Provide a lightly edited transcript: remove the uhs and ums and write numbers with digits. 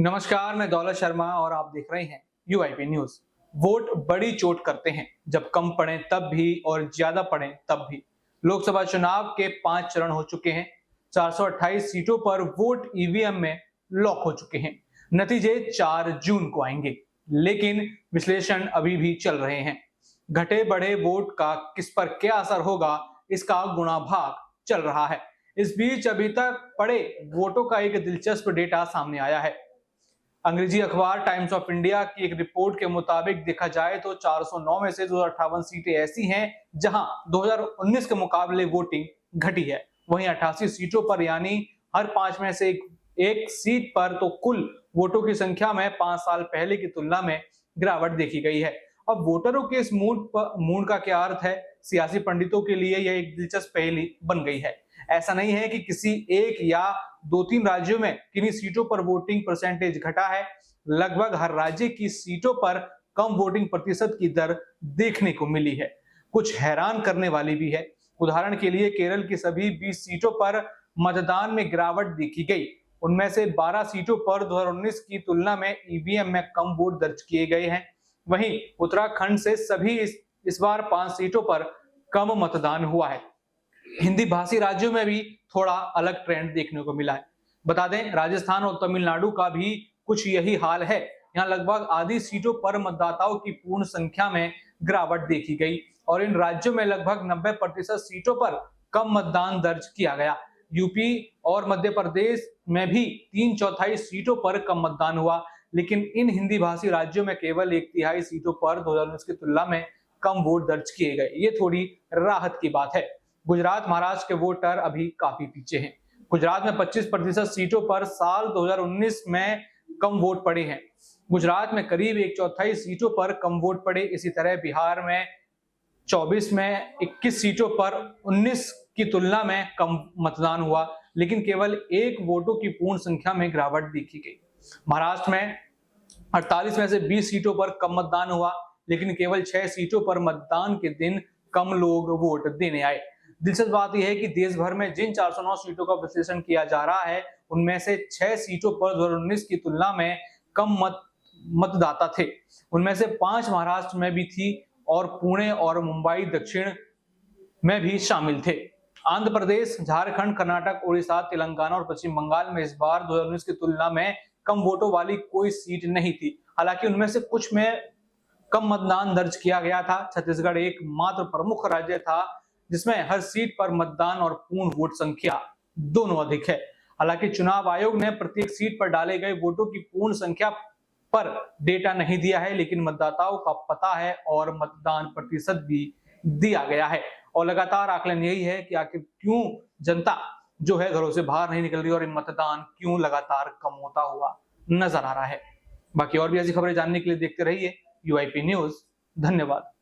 नमस्कार, मैं दौलत शर्मा और आप देख रहे हैं यूआईपी न्यूज। वोट बड़ी चोट करते हैं, जब कम पड़े तब भी और ज्यादा पड़े तब भी। लोकसभा चुनाव के 5 चरण हो चुके हैं। 428 सीटों पर वोट ईवीएम में लॉक हो चुके हैं। नतीजे 4 जून को आएंगे, लेकिन विश्लेषण अभी भी चल रहे हैं। घटे बढ़े वोट का किस पर क्या असर होगा, इसका गुणा भाग चल रहा है। इस बीच अभी तक पड़े वोटों का एक दिलचस्प डेटा सामने आया है। अंग्रेजी अखबार टाइम्स ऑफ इंडिया की एक रिपोर्ट के मुताबिक देखा जाए तो 409 में से 258 सीटें ऐसी हैं जहां 2019 के मुकाबले वोटिंग घटी है। वहीं 88 सीटों पर यानी हर 5 में से एक सीट पर तो कुल वोटों की संख्या में 5 साल पहले की तुलना में गिरावट देखी गई है। अब वोटरों के इस मूड का क्या अर्थ है? सियासी पंडितों के लिए यह एक दिलचस्प पहेली बन गई है। ऐसा नहीं है कि किसी एक या 2-3 राज्यों में किन्हीं सीटों पर वोटिंग परसेंटेज घटा है। लगभग हर राज्य की सीटों पर कम वोटिंग प्रतिशत की दर देखने को मिली है। कुछ हैरान करने वाली भी है। उदाहरण के लिए केरल की सभी 20 सीटों पर मतदान में गिरावट देखी गई। उनमें से 12 सीटों पर 2019 की तुलना में ईवीएम में कम वोट दर्ज किए गए हैं। वहीं उत्तराखंड से सभी इस बार 5 सीटों पर कम मतदान हुआ है। हिंदी भाषी राज्यों में भी थोड़ा अलग ट्रेंड देखने को मिला है। बता दें, राजस्थान और तमिलनाडु का भी कुछ यही हाल है। यहाँ लगभग आधी सीटों पर मतदाताओं की पूर्ण संख्या में गिरावट देखी गई और इन राज्यों में लगभग 90% सीटों पर कम मतदान दर्ज किया गया। यूपी और मध्य प्रदेश में भी 3/4 सीटों पर कम मतदान हुआ, लेकिन इन हिंदी भाषी राज्यों में केवल 1/3 सीटों पर 2019 की तुलना में कम वोट दर्ज किए गए। ये थोड़ी राहत की बात है। गुजरात, महाराष्ट्र के वोटर अभी काफी पीछे हैं। गुजरात में 25% सीटों पर साल 2019 में कम वोट पड़े हैं। गुजरात में करीब 1/4 सीटों पर कम वोट पड़े। इसी तरह बिहार में 24 में 21 सीटों पर 19 की तुलना में कम मतदान हुआ, लेकिन केवल 1 वोटों की पूर्ण संख्या में गिरावट देखी गई। महाराष्ट्र में 48 में से 20 सीटों पर कम मतदान हुआ, लेकिन केवल 6 सीटों पर मतदान के दिन कम लोग वोट देने आए। दिलचस्प बात यह है कि देश भर में जिन 409 सीटों का विश्लेषण किया जा रहा है, उनमें से 6 सीटों पर 2019 की तुलना में कम मतदाता थे। उनमें से 5 महाराष्ट्र में भी थी और पुणे और मुंबई दक्षिण में भी शामिल थे। आंध्र प्रदेश, झारखंड, कर्नाटक, उड़ीसा, तेलंगाना और पश्चिम बंगाल में इस बार 2019 की तुलना में कम वोटों वाली कोई सीट नहीं थी। हालांकि उनमें से कुछ में कम मतदान दर्ज किया गया था। छत्तीसगढ़ एकमात्र प्रमुख राज्य था जिसमें हर सीट पर मतदान और पूर्ण वोट संख्या दोनों अधिक है। हालांकि चुनाव आयोग ने प्रत्येक सीट पर डाले गए वोटों की पूर्ण संख्या पर डेटा नहीं दिया है, लेकिन मतदाताओं का पता है और मतदान प्रतिशत भी दिया गया है। और लगातार आकलन यही है कि आखिर क्यों जनता जो है घरों से बाहर नहीं निकल रही और मतदान क्यों लगातार कम होता हुआ नजर आ रहा है। बाकी और भी ऐसी खबरें जानने के लिए देखते रहिए यूआईपी न्यूज। धन्यवाद।